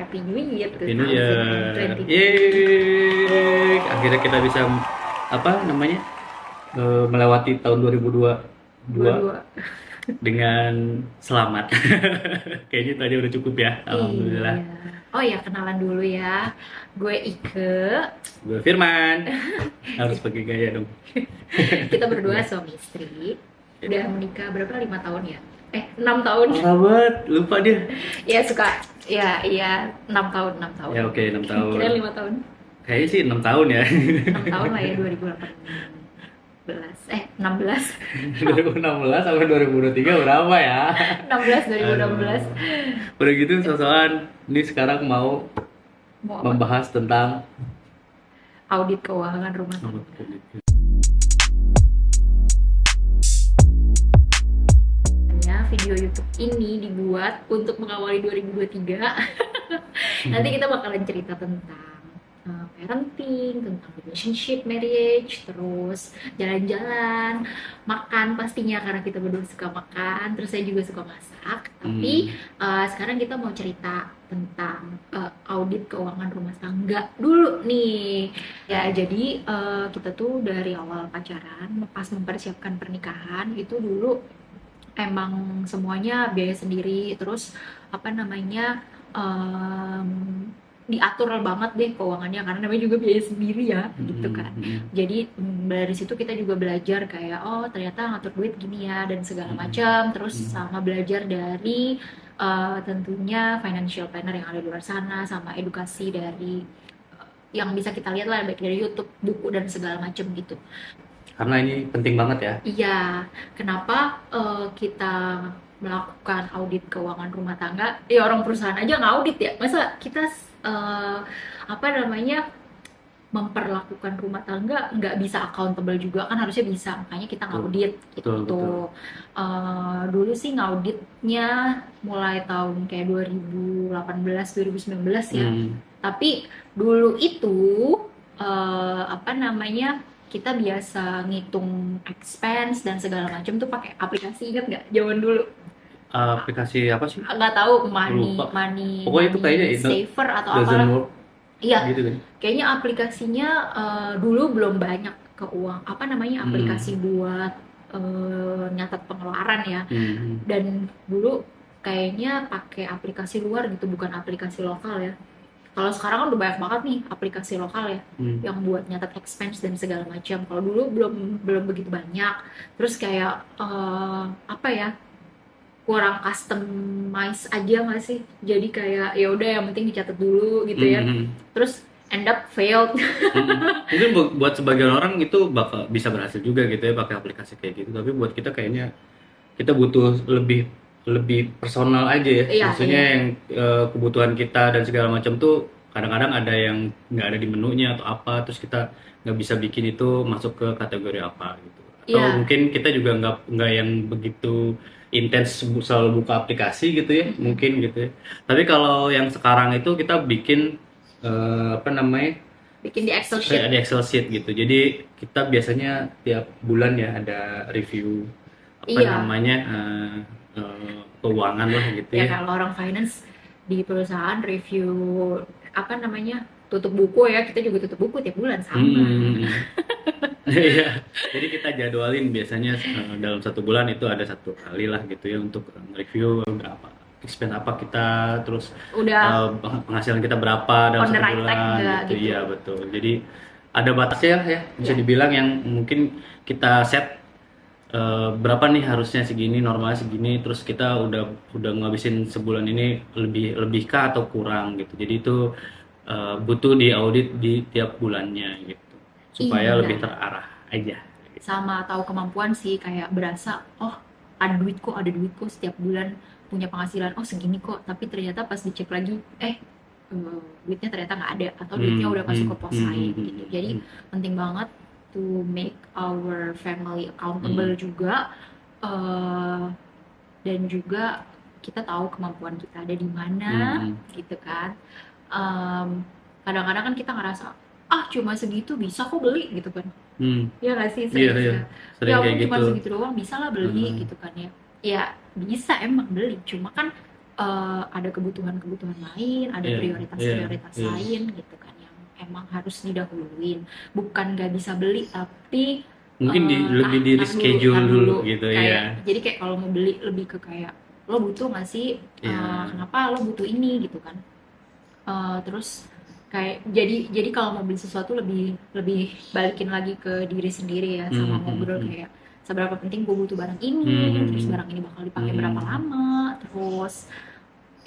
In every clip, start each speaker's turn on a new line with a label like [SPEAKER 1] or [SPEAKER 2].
[SPEAKER 1] Happy New Year
[SPEAKER 2] Happy New Year.
[SPEAKER 1] 2022.
[SPEAKER 2] Yeay. Akhirnya kita bisa apa namanya? Melewati tahun 2022
[SPEAKER 1] Dua-dua.
[SPEAKER 2] dengan selamat. Kayaknya tadi udah cukup ya. Alhamdulillah.
[SPEAKER 1] Iya. Oh ya, kenalan dulu ya. Gue Ike.
[SPEAKER 2] Gue Firman. Harus pakai gaya dong.
[SPEAKER 1] Kita berdua suami istri. Udah menikah berapa? 5 tahun ya? 6 tahun.
[SPEAKER 2] Sahabat, lupa dia.
[SPEAKER 1] Ya suka. Ya, iya 6 tahun, 6 tahun.
[SPEAKER 2] Ya oke, 6 tahun.
[SPEAKER 1] Kira 5 tahun.
[SPEAKER 2] Kayaknya sih 6 tahun ya.
[SPEAKER 1] 6 tahun lah ya 16
[SPEAKER 2] 2016 sampai 2023 berapa ya?
[SPEAKER 1] 2016.
[SPEAKER 2] Udah gitu sosokan ini sekarang mau
[SPEAKER 1] Mau apa?
[SPEAKER 2] membahas tentang
[SPEAKER 1] Audit keuangan rumah tangga. Video YouTube ini dibuat untuk mengawali 2023. Nanti kita bakalan cerita tentang parenting, tentang relationship, marriage, terus jalan-jalan, makan pastinya karena kita berdua suka makan, terus saya juga suka masak. Tapi sekarang kita mau cerita tentang audit keuangan rumah tangga dulu nih. Ya, jadi kita tuh dari awal pacaran, pas mempersiapkan pernikahan itu dulu emang semuanya biaya sendiri, terus apa namanya diatur banget deh keuangannya karena namanya juga biaya sendiri ya gitu kan. Jadi dari situ kita juga belajar kayak oh ternyata ngatur duit gini ya dan segala macam, terus sama belajar dari tentunya financial planner yang ada di luar sana, sama edukasi dari yang bisa kita lihat lah baik dari YouTube, buku dan segala macam gitu.
[SPEAKER 2] karena ini penting banget ya.
[SPEAKER 1] Iya, kenapa kita melakukan audit keuangan rumah tangga? Ya orang perusahaan aja ngaudit ya, masa kita apa namanya memperlakukan rumah tangga nggak bisa accountable juga kan, harusnya bisa, makanya kita ngaudit gitu.
[SPEAKER 2] Betul.
[SPEAKER 1] Dulu sih ngauditnya mulai tahun kayak 2018 2019 ya. Tapi dulu itu apa namanya kita biasa ngitung expense dan segala macam tuh pakai aplikasi, ingat nggak zaman dulu?
[SPEAKER 2] Aplikasi apa sih?
[SPEAKER 1] Nggak tahu, money
[SPEAKER 2] Lupa.
[SPEAKER 1] money
[SPEAKER 2] Pokoknya itu kayaknya itu
[SPEAKER 1] saver atau
[SPEAKER 2] doesn't
[SPEAKER 1] apalah.
[SPEAKER 2] work
[SPEAKER 1] Iya,
[SPEAKER 2] gitu kan.
[SPEAKER 1] kayaknya aplikasinya dulu belum banyak ke uang apa namanya aplikasi buat nyatat pengeluaran ya. Dan dulu kayaknya pakai aplikasi luar gitu, bukan aplikasi lokal ya. Kalau sekarang kan udah banyak banget nih aplikasi lokal ya yang buat nyatat expense dan segala macam. Kalau dulu belum begitu banyak. Terus kayak apa ya, kurang customize aja nggak sih? Jadi kayak ya udah yang penting dicatat dulu gitu ya. Terus end up failed.
[SPEAKER 2] Mungkin buat sebagian orang itu bakal bisa berhasil juga gitu ya pakai aplikasi kayak gitu. Tapi buat kita kayaknya kita butuh lebih personal aja ya.
[SPEAKER 1] Iya,
[SPEAKER 2] Maksudnya
[SPEAKER 1] iya.
[SPEAKER 2] yang kebutuhan kita dan segala macam tuh kadang-kadang ada yang nggak ada di menunya atau apa, terus kita nggak bisa bikin itu masuk ke kategori apa gitu. Atau
[SPEAKER 1] Iya.
[SPEAKER 2] mungkin kita juga nggak yang begitu intens selalu buka aplikasi gitu ya, mungkin gitu ya. Tapi kalau yang sekarang itu kita bikin apa namanya?
[SPEAKER 1] Bikin di Excel sheet.
[SPEAKER 2] Di Excel sheet gitu. Jadi kita biasanya tiap bulan ya ada review apa
[SPEAKER 1] Iya.
[SPEAKER 2] namanya keuangan lah gitu
[SPEAKER 1] Ya
[SPEAKER 2] ya.
[SPEAKER 1] kalau orang finance di perusahaan review apa namanya tutup buku ya, kita juga tutup buku tiap bulan sama.
[SPEAKER 2] Iya. Jadi kita jadwalin biasanya dalam satu bulan itu ada satu kali lah gitu ya untuk review berapa expense apa kita, terus
[SPEAKER 1] Udah
[SPEAKER 2] penghasilan kita berapa dalam
[SPEAKER 1] on the
[SPEAKER 2] satu
[SPEAKER 1] right track
[SPEAKER 2] bulan
[SPEAKER 1] nggak
[SPEAKER 2] gitu.
[SPEAKER 1] gitu.
[SPEAKER 2] Iya betul. Jadi ada batasnya ya bisa
[SPEAKER 1] Iya.
[SPEAKER 2] dibilang yang mungkin kita set berapa nih harusnya segini, normalnya segini, terus kita udah ngabisin sebulan ini lebih kah atau kurang gitu. Jadi itu butuh diaudit di tiap bulannya gitu supaya
[SPEAKER 1] Iya.
[SPEAKER 2] lebih terarah aja.
[SPEAKER 1] Sama tahu kemampuan sih, kayak berasa oh ada duit kok setiap bulan, punya penghasilan oh segini kok, tapi ternyata pas dicek lagi duitnya ternyata nggak ada atau duitnya udah masuk ke pos lain gitu. Jadi penting banget to make our family accountable juga, dan juga kita tahu kemampuan kita ada di mana gitu kan. Kadang-kadang kan kita ngerasa ah cuma segitu bisa kok beli gitu kan. Ya nggak sih, sering
[SPEAKER 2] Iya,
[SPEAKER 1] ya.
[SPEAKER 2] sering
[SPEAKER 1] Ya
[SPEAKER 2] kayak
[SPEAKER 1] ampun cuma
[SPEAKER 2] gitu.
[SPEAKER 1] segitu doang bisa lah beli gitu kan ya. Ya bisa emang beli, cuma kan ada kebutuhan-kebutuhan lain, ada
[SPEAKER 2] Iya, iya,
[SPEAKER 1] prioritas-prioritas
[SPEAKER 2] iya.
[SPEAKER 1] lain gitu kan yang emang harus didahuluin. Bukan nggak bisa beli, tapi
[SPEAKER 2] Mungkin lebih di reschedule
[SPEAKER 1] tar
[SPEAKER 2] dulu
[SPEAKER 1] dulu.
[SPEAKER 2] gitu ya.
[SPEAKER 1] Kayak jadi kayak kalau mau beli lebih ke kayak lo butuh nggak sih?
[SPEAKER 2] Iya.
[SPEAKER 1] Kenapa lo butuh ini gitu kan? Terus kayak jadi kalau mau beli sesuatu lebih lebih balikin lagi ke diri sendiri ya,
[SPEAKER 2] Hmm,
[SPEAKER 1] sama
[SPEAKER 2] hmm,
[SPEAKER 1] ngobrol
[SPEAKER 2] hmm.
[SPEAKER 1] kayak seberapa penting gue butuh barang
[SPEAKER 2] Hmm,
[SPEAKER 1] ini, terus
[SPEAKER 2] hmm,
[SPEAKER 1] barang ini bakal dipakai berapa
[SPEAKER 2] hmm,
[SPEAKER 1] lama, terus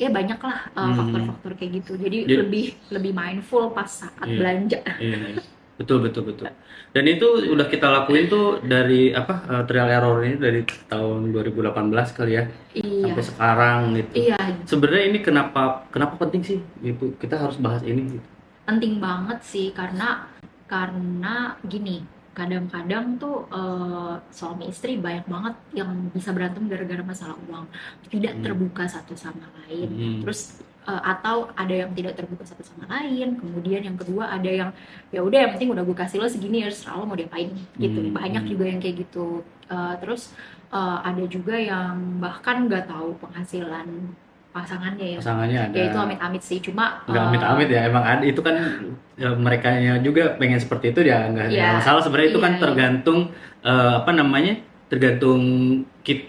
[SPEAKER 1] ya banyak lah
[SPEAKER 2] hmm.
[SPEAKER 1] faktor-faktor kayak gitu. Jadi
[SPEAKER 2] Jadi,
[SPEAKER 1] lebih lebih mindful pas saat
[SPEAKER 2] iya,
[SPEAKER 1] belanja.
[SPEAKER 2] iya, iya. Betul, betul, betul. Dan itu udah kita lakuin tuh dari apa, trial error ini dari tahun 2018 kali ya
[SPEAKER 1] Iya,
[SPEAKER 2] sampai sekarang gitu.
[SPEAKER 1] iya,
[SPEAKER 2] Sebenarnya ini kenapa kenapa penting sih Ibu? Kita harus bahas ini gitu.
[SPEAKER 1] penting banget sih karena gini, kadang-kadang tuh suami istri banyak banget yang bisa berantem gara-gara masalah uang, tidak
[SPEAKER 2] Hmm,
[SPEAKER 1] terbuka satu sama lain.
[SPEAKER 2] hmm,
[SPEAKER 1] Terus atau ada yang tidak terbuka satu sama lain, kemudian yang kedua ada yang ya udah yang penting udah gue kasih lo segini ya terserah lo mau diapain gitu.
[SPEAKER 2] hmm,
[SPEAKER 1] Banyak
[SPEAKER 2] hmm.
[SPEAKER 1] juga yang kayak gitu. Terus ada juga yang bahkan nggak tahu penghasilan pasangannya ya.
[SPEAKER 2] Pasangannya
[SPEAKER 1] Ya
[SPEAKER 2] ada.
[SPEAKER 1] itu amit-amit sih, cuma
[SPEAKER 2] Nggak amit-amit ya, emang ada itu kan, merekanya juga pengen seperti itu ya, nggak
[SPEAKER 1] ya,
[SPEAKER 2] masalah sebenarnya. Itu
[SPEAKER 1] iya,
[SPEAKER 2] kan
[SPEAKER 1] iya.
[SPEAKER 2] tergantung, apa namanya, tergantung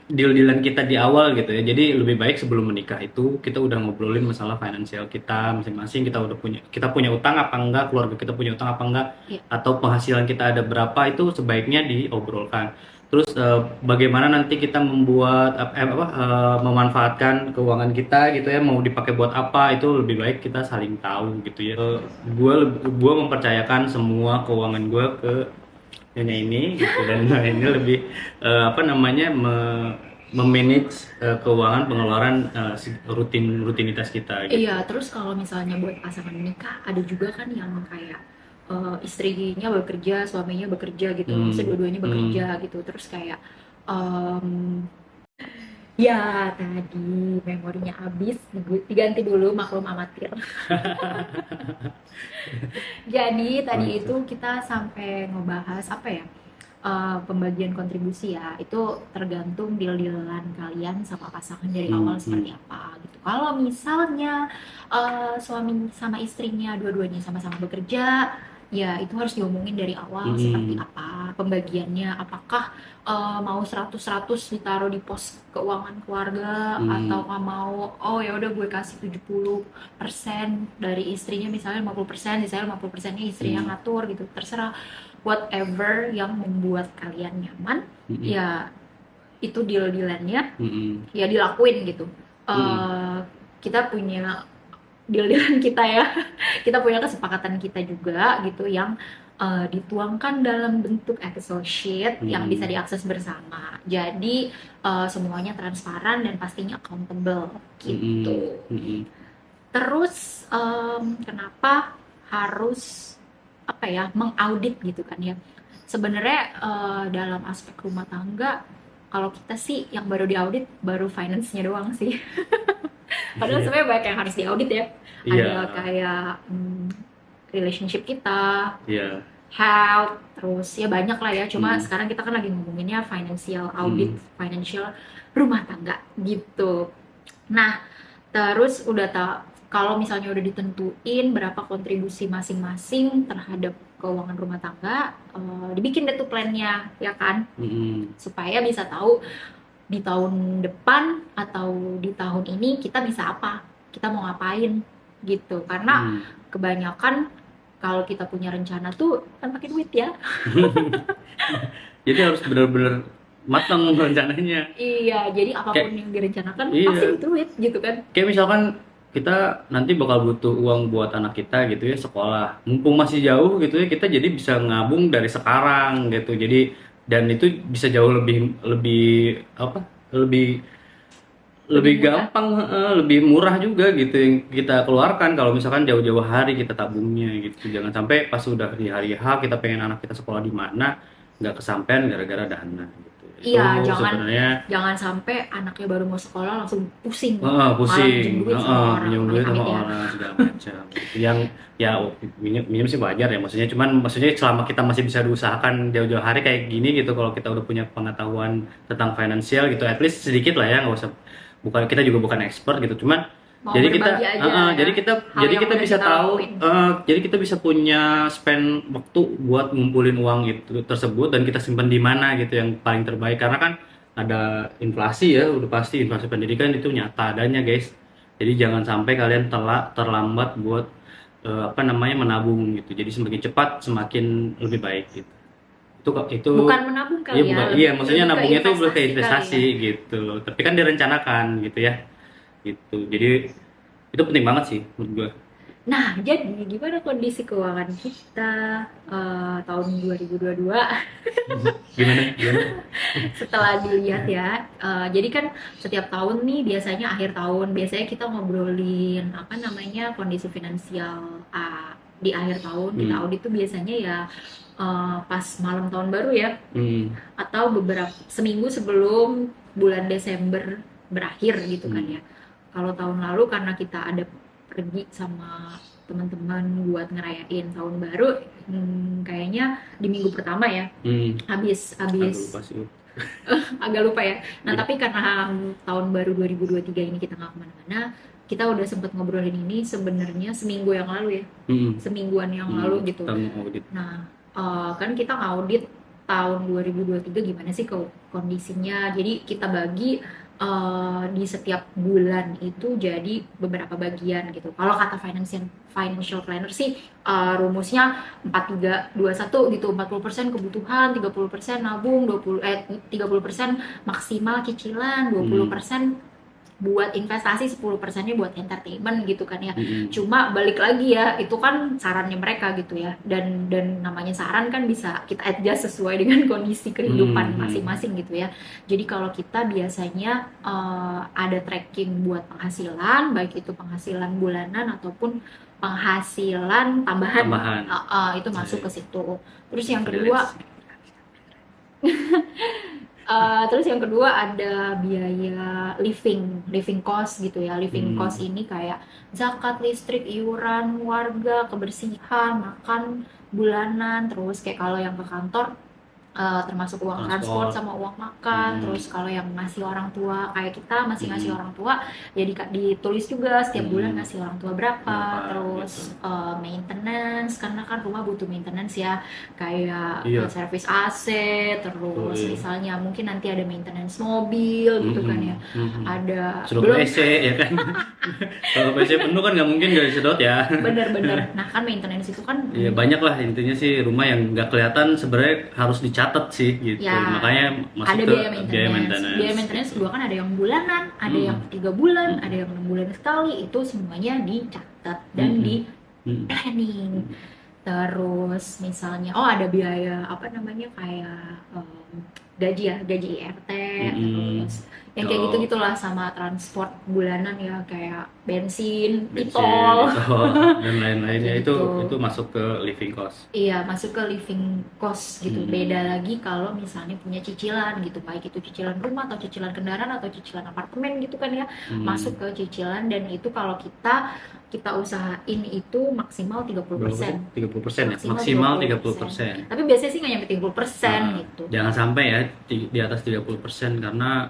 [SPEAKER 2] deal-dealan kita di awal gitu ya. Jadi lebih baik sebelum menikah itu kita udah ngobrolin masalah finansial kita masing-masing, kita punya utang apa enggak, keluarga kita punya utang apa enggak,
[SPEAKER 1] Iya,
[SPEAKER 2] atau penghasilan kita ada berapa, itu sebaiknya diobrolkan. Terus bagaimana nanti kita membuat memanfaatkan keuangan kita gitu ya, mau dipakai buat apa, itu lebih baik kita saling tahu gitu ya. Gue mempercayakan semua keuangan gue ke nyonya ini gitu, dan ini lebih apa namanya, memanage keuangan pengeluaran, rutinitas kita gitu.
[SPEAKER 1] iya. Terus kalau misalnya buat pasangan menikah, ada juga kan yang kayak istrinya bekerja, suaminya bekerja gitu, maksudnya
[SPEAKER 2] Hmm,
[SPEAKER 1] dua-duanya bekerja
[SPEAKER 2] hmm.
[SPEAKER 1] gitu. Terus kayak em, ya tadi memorinya habis, diganti dulu maklum amatir. Jadi tadi itu
[SPEAKER 2] Oke.
[SPEAKER 1] kita sampai ngebahas apa ya? Pembagian kontribusi ya, itu tergantung deal-dealan kalian sama pasangan dari
[SPEAKER 2] Hmm,
[SPEAKER 1] awal seperti
[SPEAKER 2] hmm,
[SPEAKER 1] apa gitu. Kalau misalnya suami sama istrinya dua-duanya sama-sama bekerja, ya itu harus diomongin dari awal seperti
[SPEAKER 2] hmm,
[SPEAKER 1] apa pembagiannya. Apakah mau 100-100 ditaruh di pos keuangan keluarga, atau
[SPEAKER 2] hmm,
[SPEAKER 1] mau oh ya udah gue kasih 70% dari istrinya, misalnya 50%, misalnya 50%-nya istrinya
[SPEAKER 2] hmm,
[SPEAKER 1] ngatur gitu, terserah. Whatever yang membuat kalian nyaman,
[SPEAKER 2] hmm,
[SPEAKER 1] ya itu deal-dealannya
[SPEAKER 2] hmm,
[SPEAKER 1] ya dilakuin gitu.
[SPEAKER 2] hmm,
[SPEAKER 1] eh kita punya deal-dealan kita ya, kita punya kesepakatan kita juga gitu yang dituangkan dalam bentuk Excel sheet yang bisa
[SPEAKER 2] hmm,
[SPEAKER 1] diakses bersama. Jadi semuanya transparan dan pastinya accountable
[SPEAKER 2] hmm,
[SPEAKER 1] gitu.
[SPEAKER 2] hmm.
[SPEAKER 1] Terus kenapa harus apa ya, mengaudit gitu kan ya? Sebenarnya dalam aspek rumah tangga, kalau kita sih yang baru diaudit baru finance-nya doang sih. Padahal
[SPEAKER 2] Iya,
[SPEAKER 1] sebenarnya banyak yang harus diaudit ya.
[SPEAKER 2] iya,
[SPEAKER 1] Ada kayak relationship kita,
[SPEAKER 2] iya.
[SPEAKER 1] health, terus ya banyak lah ya. Cuma
[SPEAKER 2] Hmm,
[SPEAKER 1] sekarang kita kan lagi ngomonginnya financial audit,
[SPEAKER 2] hmm,
[SPEAKER 1] financial rumah tangga gitu. Nah, terus udah tak, kalau misalnya udah ditentuin berapa kontribusi masing-masing terhadap keuangan rumah tangga, dibikin deh tuh plannya ya kan,
[SPEAKER 2] hmm,
[SPEAKER 1] supaya bisa tahu di tahun depan atau di tahun ini kita bisa apa, kita mau ngapain gitu. Karena
[SPEAKER 2] hmm.
[SPEAKER 1] kebanyakan kalau kita punya rencana tuh kan pakai duit ya.
[SPEAKER 2] Jadi harus benar-benar matang rencananya.
[SPEAKER 1] Iya, jadi apapun
[SPEAKER 2] Kayak,
[SPEAKER 1] yang direncanakan pasti
[SPEAKER 2] iya,
[SPEAKER 1] butuh duit gitu kan.
[SPEAKER 2] kayak misalkan kita nanti bakal butuh uang buat anak kita gitu ya, sekolah. Mumpung masih jauh gitu ya, kita jadi bisa ngabung dari sekarang gitu. Jadi, dan itu bisa jauh lebih lebih apa? Lebih
[SPEAKER 1] Lebih
[SPEAKER 2] lebih
[SPEAKER 1] mudah.
[SPEAKER 2] gampang, lebih murah juga gitu yang kita keluarkan kalau misalkan jauh-jauh hari kita tabungnya gitu. Jangan sampai pas sudah di hari H kita pengen anak kita sekolah di mana, nggak kesampean gara-gara dana gitu. Itu
[SPEAKER 1] Iya, jangan
[SPEAKER 2] sebenarnya,
[SPEAKER 1] jangan sampai anaknya baru mau sekolah langsung pusing, malah
[SPEAKER 2] pusing,
[SPEAKER 1] minjem duit sama orang,
[SPEAKER 2] minjem duit sama
[SPEAKER 1] amit-amit ya.
[SPEAKER 2] orang segala macam. Gitu. Yang ya minjem, minjem sih wajar ya, maksudnya, cuman maksudnya selama kita masih bisa diusahakan jauh-jauh hari kayak gini gitu, kalau kita udah punya pengetahuan tentang finansial gitu, at least sedikit lah ya, kita juga bukan expert gitu, cuman
[SPEAKER 1] Mau
[SPEAKER 2] jadi kita
[SPEAKER 1] berbagi aja ya,
[SPEAKER 2] jadi kita
[SPEAKER 1] hal yang udah
[SPEAKER 2] bisa
[SPEAKER 1] kita
[SPEAKER 2] tahu,
[SPEAKER 1] lakuin.
[SPEAKER 2] jadi kita bisa punya spend waktu buat ngumpulin uang itu tersebut dan kita simpan di mana gitu yang paling terbaik, karena kan ada inflasi ya, udah pasti inflasi pendidikan itu nyata adanya guys. Jadi jangan sampai kalian terlambat buat apa namanya menabung gitu. Jadi semakin cepat semakin lebih baik gitu. Itu
[SPEAKER 1] Bukan menabung
[SPEAKER 2] iya
[SPEAKER 1] kali ya,
[SPEAKER 2] bukan, iya
[SPEAKER 1] lebih
[SPEAKER 2] maksudnya
[SPEAKER 1] lebih ke
[SPEAKER 2] nabungnya tuh ke
[SPEAKER 1] investasi kali
[SPEAKER 2] investasi
[SPEAKER 1] ya.
[SPEAKER 2] gitu. Tapi kan direncanakan gitu ya. Gitu. Jadi itu penting banget sih menurut gua.
[SPEAKER 1] Nah, jadi gimana kondisi keuangan kita tahun 2022
[SPEAKER 2] Gimana? Gimana?
[SPEAKER 1] setelah dilihat ya? Jadi kan setiap tahun nih biasanya akhir tahun biasanya kita ngobrolin apa namanya kondisi finansial di akhir tahun kita
[SPEAKER 2] Hmm.
[SPEAKER 1] audit tuh biasanya ya pas malam tahun baru ya,
[SPEAKER 2] Hmm.
[SPEAKER 1] atau beberapa seminggu sebelum bulan Desember berakhir gitu kan
[SPEAKER 2] Hmm.
[SPEAKER 1] ya. Kalau tahun lalu karena kita ada pergi sama teman-teman buat ngerayain tahun baru, kayaknya di minggu pertama ya,
[SPEAKER 2] Hmm.
[SPEAKER 1] habis
[SPEAKER 2] Aku
[SPEAKER 1] habis
[SPEAKER 2] lupa sih.
[SPEAKER 1] agak lupa ya. Nah
[SPEAKER 2] Iya.
[SPEAKER 1] tapi karena tahun baru 2023 ini kita nggak kemana-mana, kita udah sempet ngobrolin ini sebenarnya seminggu yang lalu ya,
[SPEAKER 2] Hmm.
[SPEAKER 1] semingguan yang
[SPEAKER 2] Hmm.
[SPEAKER 1] lalu gitu.
[SPEAKER 2] Kita mau audit.
[SPEAKER 1] Nah, kan kita ngaudit tahun 2023 gimana sih kondisinya. Jadi kita bagi di setiap bulan itu jadi beberapa bagian gitu. Kalau kata financial planner sih rumusnya 4321 gitu. 40% kebutuhan, 30% nabung, 30% maksimal cicilan, 20% buat investasi, 10%-nya buat entertainment gitu kan ya.
[SPEAKER 2] Hmm.
[SPEAKER 1] Cuma balik lagi ya, itu kan sarannya mereka gitu ya. Dan namanya saran kan bisa kita adjust sesuai dengan kondisi kehidupan
[SPEAKER 2] Hmm.
[SPEAKER 1] masing-masing gitu ya. Jadi kalau kita biasanya ada tracking buat penghasilan, baik itu penghasilan bulanan ataupun penghasilan tambahan,
[SPEAKER 2] Tambahan.
[SPEAKER 1] itu masuk ke situ. Terus yang kedua,
[SPEAKER 2] Freelance.
[SPEAKER 1] terus yang kedua ada biaya living cost gitu ya. Living
[SPEAKER 2] Hmm.
[SPEAKER 1] cost ini kayak zakat, listrik, iuran warga, kebersihan, makan bulanan, terus kayak kalau yang ke kantor termasuk uang transport
[SPEAKER 2] Transport.
[SPEAKER 1] sama uang makan.
[SPEAKER 2] Hmm.
[SPEAKER 1] Terus kalau yang ngasih orang tua kayak kita masih ngasih
[SPEAKER 2] Hmm.
[SPEAKER 1] orang tua, jadi ditulis juga setiap bulan
[SPEAKER 2] Hmm.
[SPEAKER 1] ngasih orang tua berapa.
[SPEAKER 2] Berapa
[SPEAKER 1] Terus
[SPEAKER 2] gitu.
[SPEAKER 1] maintenance, karena kan rumah butuh maintenance ya, kayak
[SPEAKER 2] Iya.
[SPEAKER 1] servis AC,
[SPEAKER 2] Oh,
[SPEAKER 1] terus
[SPEAKER 2] iya.
[SPEAKER 1] misalnya mungkin nanti ada maintenance mobil gitu kan ya. Ada
[SPEAKER 2] Suruh
[SPEAKER 1] belum
[SPEAKER 2] WC ya kan. Kalau WC penuh kan nggak mungkin nggak disedot ya.
[SPEAKER 1] bener-bener. Nah kan maintenance itu kan
[SPEAKER 2] Ya banyak lah intinya sih, rumah yang nggak kelihatan sebenarnya harus dicatat sih gitu.
[SPEAKER 1] ya
[SPEAKER 2] Makanya masuk
[SPEAKER 1] ada
[SPEAKER 2] ke
[SPEAKER 1] biaya
[SPEAKER 2] biaya
[SPEAKER 1] maintenance. Biaya maintenance
[SPEAKER 2] gitu.
[SPEAKER 1] juga kan ada yang bulanan, ada yang
[SPEAKER 2] Hmm.
[SPEAKER 1] 3 bulan,
[SPEAKER 2] Hmm.
[SPEAKER 1] ada yang 6 bulan sekali. Itu semuanya dicatat dan
[SPEAKER 2] Hmm.
[SPEAKER 1] di
[SPEAKER 2] Hmm.
[SPEAKER 1] planning. Terus misalnya ada biaya apa namanya kayak gaji ya, gaji IRT,
[SPEAKER 2] Hmm.
[SPEAKER 1] terus yang kayak
[SPEAKER 2] Oh,
[SPEAKER 1] gitu-gitulah, sama transport bulanan ya kayak bensin,
[SPEAKER 2] bensin,
[SPEAKER 1] tol
[SPEAKER 2] dan lain-lainnya
[SPEAKER 1] kayak gitu.
[SPEAKER 2] itu masuk ke living cost.
[SPEAKER 1] Iya, masuk ke living cost gitu.
[SPEAKER 2] Hmm.
[SPEAKER 1] Beda lagi kalau misalnya punya cicilan gitu, baik itu cicilan rumah atau cicilan kendaraan atau cicilan apartemen gitu kan ya, masuk ke cicilan. Dan itu kalau kita usahain itu maksimal 30%.
[SPEAKER 2] 30% ya,
[SPEAKER 1] Maksimal
[SPEAKER 2] maksimal
[SPEAKER 1] 30%.
[SPEAKER 2] 30%.
[SPEAKER 1] Tapi biasanya sih nggak nyampe 30%
[SPEAKER 2] Nah,
[SPEAKER 1] gitu.
[SPEAKER 2] jangan sampai ya di atas 30% karena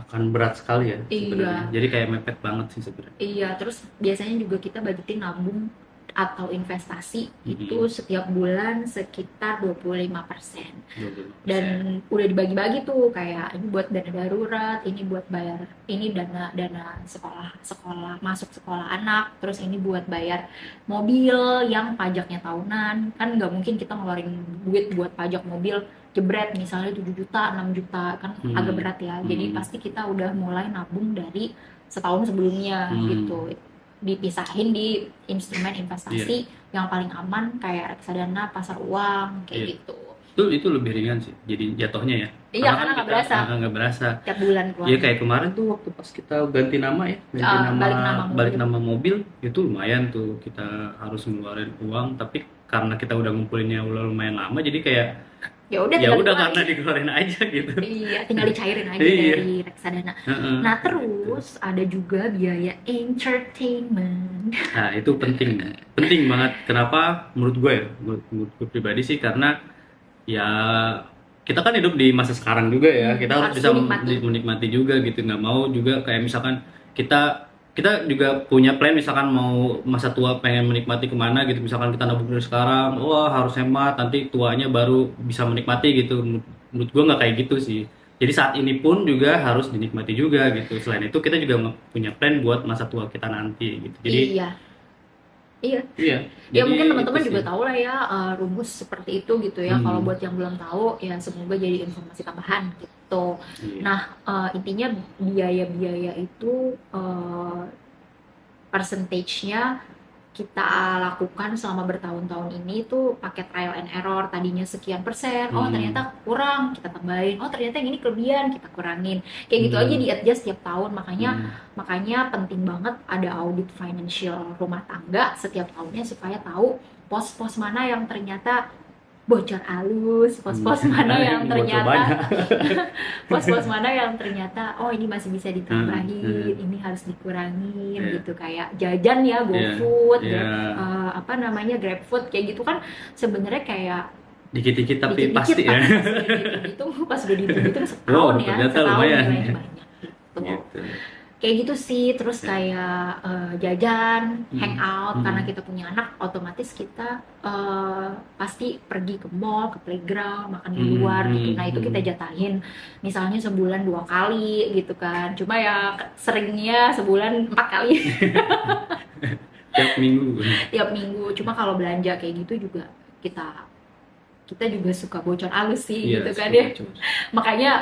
[SPEAKER 2] akan berat sekali ya sebenarnya.
[SPEAKER 1] Iya.
[SPEAKER 2] Jadi kayak mepet banget sih sebenarnya.
[SPEAKER 1] Iya, terus biasanya juga kita budgetin nabung atau investasi itu
[SPEAKER 2] Mm-mm.
[SPEAKER 1] setiap bulan sekitar 25%.
[SPEAKER 2] 25%.
[SPEAKER 1] Dan udah dibagi-bagi tuh, kayak ini buat dana darurat, ini buat bayar, ini dana dana sekolah masuk sekolah anak, terus ini buat bayar mobil yang pajaknya tahunan. Kan nggak mungkin kita ngeluarin duit buat pajak mobil jebret misalnya 7 juta 6 juta, kan agak berat ya. Jadi pasti kita udah mulai nabung dari setahun sebelumnya gitu, dipisahin di instrumen investasi yang paling aman kayak reksadana, pasar uang kayak gitu.
[SPEAKER 2] Itu lebih ringan sih jadi jatuhnya ya.
[SPEAKER 1] Iya, karena nggak berasa
[SPEAKER 2] nggak berasa
[SPEAKER 1] tiap bulan
[SPEAKER 2] Iya
[SPEAKER 1] keluarnya.
[SPEAKER 2] kayak kemarin tuh waktu pas kita ganti nama ya, balik nama mobil itu lumayan tuh, kita harus ngeluarin uang, tapi karena kita udah ngumpulinnya udah lumayan lama jadi kayak
[SPEAKER 1] ya udah
[SPEAKER 2] karena dikeluarin aja gitu.
[SPEAKER 1] Iya, tinggal dicairin aja
[SPEAKER 2] Iya.
[SPEAKER 1] dari reksadana. Nah terus ada juga biaya entertainment.
[SPEAKER 2] Nah itu penting banget. Kenapa menurut gue ya, menurut gue pribadi sih, karena ya kita kan hidup di masa sekarang juga ya, kita harus
[SPEAKER 1] Harus
[SPEAKER 2] bisa
[SPEAKER 1] dinikmati.
[SPEAKER 2] menikmati juga gitu, nggak mau juga kayak misalkan kita kita juga punya plan misalkan mau masa tua pengen menikmati kemana gitu, misalkan kita nabung dari sekarang, wah harus hemat nanti tuanya baru bisa menikmati gitu. Menurut gua nggak kayak gitu sih. Jadi saat ini pun juga harus dinikmati juga gitu. Selain itu kita juga punya plan buat masa tua kita nanti gitu. Jadi
[SPEAKER 1] Iya, iya.
[SPEAKER 2] iya,
[SPEAKER 1] Ya
[SPEAKER 2] jadi
[SPEAKER 1] mungkin
[SPEAKER 2] itu
[SPEAKER 1] teman-teman
[SPEAKER 2] sih.
[SPEAKER 1] juga tahu lah ya rumus seperti itu gitu ya. Kalau buat yang belum tahu ya semoga jadi informasi tambahan gitu.
[SPEAKER 2] Iya.
[SPEAKER 1] Nah, intinya biaya-biaya itu percentage-nya kita lakukan selama bertahun-tahun ini tuh pakai trial and error. Tadinya sekian persen, oh ternyata kurang, kita tambahin. Oh ternyata yang ini kelebihan, kita kurangin. Kayak gitu aja di adjust tiap tahun. Makanya penting banget ada audit financial rumah tangga setiap tahunnya supaya tahu pos-pos mana yang ternyata bocor halus, pos-pos mana yang
[SPEAKER 2] Bocor
[SPEAKER 1] ternyata
[SPEAKER 2] banyak.
[SPEAKER 1] pos-pos mana yang ternyata oh ini masih bisa ditambahin,
[SPEAKER 2] Hmm.
[SPEAKER 1] ini harus dikurangin
[SPEAKER 2] Iya.
[SPEAKER 1] gitu, kayak jajan ya,
[SPEAKER 2] Iya,
[SPEAKER 1] GoFood,
[SPEAKER 2] iya.
[SPEAKER 1] apa namanya, GrabFood kayak gitu kan sebenarnya kayak
[SPEAKER 2] Dikit-dikit tapi
[SPEAKER 1] dikit-dikit
[SPEAKER 2] pasti ya.
[SPEAKER 1] pas udah dihitung
[SPEAKER 2] Oh,
[SPEAKER 1] setahun ya,
[SPEAKER 2] ternyata
[SPEAKER 1] setahun
[SPEAKER 2] lumayan.
[SPEAKER 1] nilainya banyak gitu.
[SPEAKER 2] Gitu.
[SPEAKER 1] Kayak gitu sih. Terus
[SPEAKER 2] Ya.
[SPEAKER 1] kayak jajan,
[SPEAKER 2] Hmm.
[SPEAKER 1] hangout, karena
[SPEAKER 2] Hmm.
[SPEAKER 1] kita punya anak, otomatis kita pasti pergi ke mall, ke playground, makan di luar gitu. Nah itu kita jatahin misalnya sebulan 2 kali gitu kan. Cuma ya seringnya sebulan 4 kali
[SPEAKER 2] Tiap minggu.
[SPEAKER 1] tiap minggu. Cuma kalau belanja kayak gitu juga kita juga suka bocor halus sih
[SPEAKER 2] Iya,
[SPEAKER 1] gitu kan
[SPEAKER 2] suka
[SPEAKER 1] ya.
[SPEAKER 2] bocor.
[SPEAKER 1] Makanya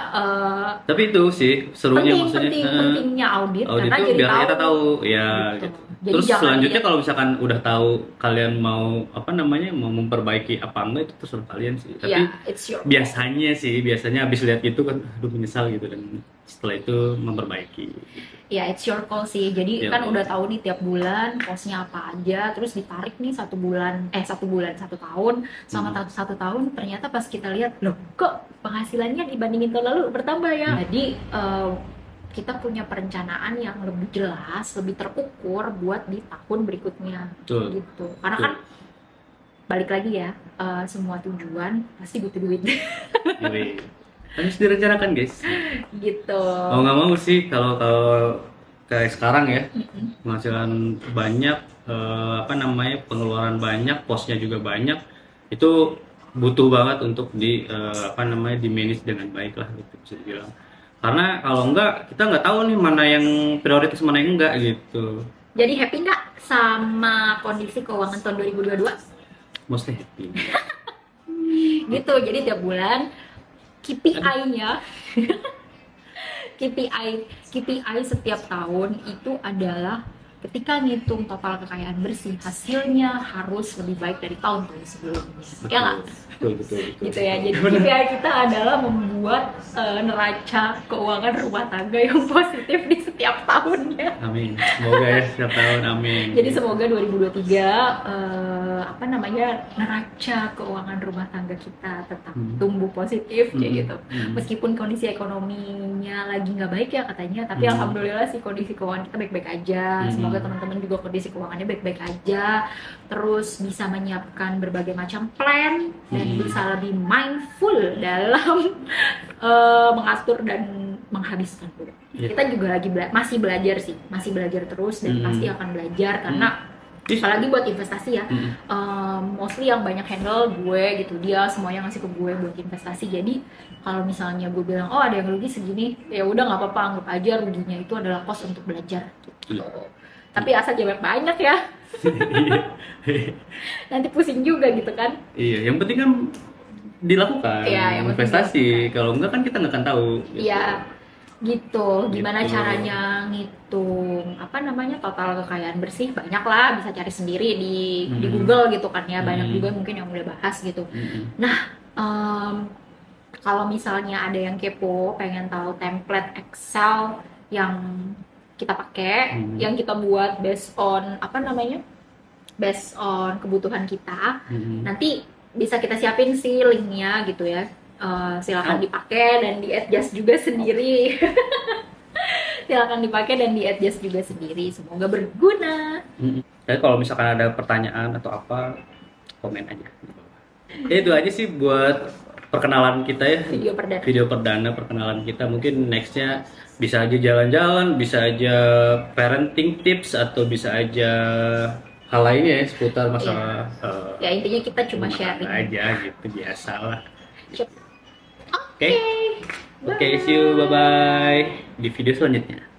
[SPEAKER 2] Tapi itu sih serunya maksudnya.
[SPEAKER 1] pentingnya audit
[SPEAKER 2] Audit
[SPEAKER 1] karena
[SPEAKER 2] itu
[SPEAKER 1] jadi
[SPEAKER 2] biar kita tahu ya
[SPEAKER 1] gitu.
[SPEAKER 2] gitu.
[SPEAKER 1] Jadi
[SPEAKER 2] Terus
[SPEAKER 1] jangan
[SPEAKER 2] selanjutnya
[SPEAKER 1] lihat-
[SPEAKER 2] kalau misalkan udah tahu kalian mau apa namanya mau memperbaiki apa enggak itu terserah kalian sih. Tapi
[SPEAKER 1] ya, it's your
[SPEAKER 2] biasanya habis lihat itu kan aduh menyesal gitu dan setelah itu memperbaiki.
[SPEAKER 1] ya it's your call sih. Jadi
[SPEAKER 2] Iya,
[SPEAKER 1] kan
[SPEAKER 2] iya.
[SPEAKER 1] udah tahu nih tiap bulan posnya apa aja, terus ditarik nih 1 tahun sama satu tahun, ternyata pas kita lihat loh kok penghasilannya dibandingin tahun lalu bertambah ya. Jadi kita punya perencanaan yang lebih jelas, lebih terukur buat di tahun berikutnya.
[SPEAKER 2] Betul.
[SPEAKER 1] Gitu. Karena kan balik lagi ya, semua tujuan pasti butuh duit.
[SPEAKER 2] Jadi harus direncanakan guys.
[SPEAKER 1] Gitu.
[SPEAKER 2] Mau nggak mau sih kalau kayak sekarang ya penghasilan banyak apa namanya pengeluaran banyak posnya juga banyak itu butuh banget untuk apa namanya di manage dengan baik lah gitu bisa dibilang. Karena kalau enggak kita nggak tahu nih mana yang prioritas mana yang enggak gitu.
[SPEAKER 1] Jadi happy nggak sama kondisi keuangan tahun 2022?
[SPEAKER 2] Mostly happy.
[SPEAKER 1] Gitu. Jadi tiap bulan KPI-nya KPI setiap tahun itu adalah ketika ngitung total kekayaan bersih, hasilnya harus lebih baik dari tahun-tahun sebelumnya. Ya nggak?
[SPEAKER 2] Betul.
[SPEAKER 1] Gitu ya. Jadi KPI kita adalah membuat neraca keuangan rumah tangga yang positif di setiap tahunnya.
[SPEAKER 2] Amin. Semoga ya setiap tahun amin.
[SPEAKER 1] Jadi semoga 2023 apa namanya, neraca keuangan rumah tangga kita tetap tumbuh positif kayak gitu. Meskipun kondisi ekonominya lagi nggak baik ya katanya, tapi alhamdulillah sih kondisi keuangan kita baik-baik aja. Semoga teman-teman juga kondisi keuangannya baik-baik aja. Terus bisa menyiapkan berbagai macam plan dan bisa lebih mindful dalam mengatur dan menghabiskan uang.
[SPEAKER 2] Iya.
[SPEAKER 1] Kita juga lagi masih belajar terus dan pasti akan belajar karena apalagi buat investasi ya, mostly yang banyak handle gue gitu, dia semuanya ngasih ke gue buat investasi. Jadi kalau misalnya gue bilang oh ada yang rugi segini, ya udah nggak apa-apa, anggap aja ruginya itu adalah cost untuk belajar gitu. Tapi asal jangan banyak ya, nanti pusing juga gitu kan.
[SPEAKER 2] Iya, yang penting kan dilakukan
[SPEAKER 1] Iya, yang penting
[SPEAKER 2] investasi.
[SPEAKER 1] dilakukan.
[SPEAKER 2] Kalau enggak kan kita nggak akan tahu. Gitu.
[SPEAKER 1] Iya, gitu. Gimana
[SPEAKER 2] Gitu.
[SPEAKER 1] caranya ngitung apa namanya total kekayaan bersih? Banyak lah, bisa cari sendiri di Google gitu kan ya. Banyak juga mungkin yang udah bahas gitu. Nah, kalau misalnya ada yang kepo, pengen tahu template Excel yang kita pakai, yang kita buat based on apa namanya? Based on kebutuhan kita. Nanti bisa kita siapin sih linknya gitu ya. Silakan dipakai dan di-adjust juga sendiri. Silakan dipakai dan di-adjust juga sendiri. Semoga berguna.
[SPEAKER 2] Tapi kalau misalkan ada pertanyaan atau apa, komen aja. Ya itu aja sih buat perkenalan kita ya,
[SPEAKER 1] Video perdana.
[SPEAKER 2] video perdana perkenalan kita. Mungkin nextnya bisa aja jalan-jalan, bisa aja parenting tips, atau bisa aja hal lainnya ya seputar masalah
[SPEAKER 1] Ya intinya kita cuma
[SPEAKER 2] rumah
[SPEAKER 1] sharing
[SPEAKER 2] tangga aja gitu, biasalah.
[SPEAKER 1] Oke.
[SPEAKER 2] Oke, see you, bye bye di video selanjutnya.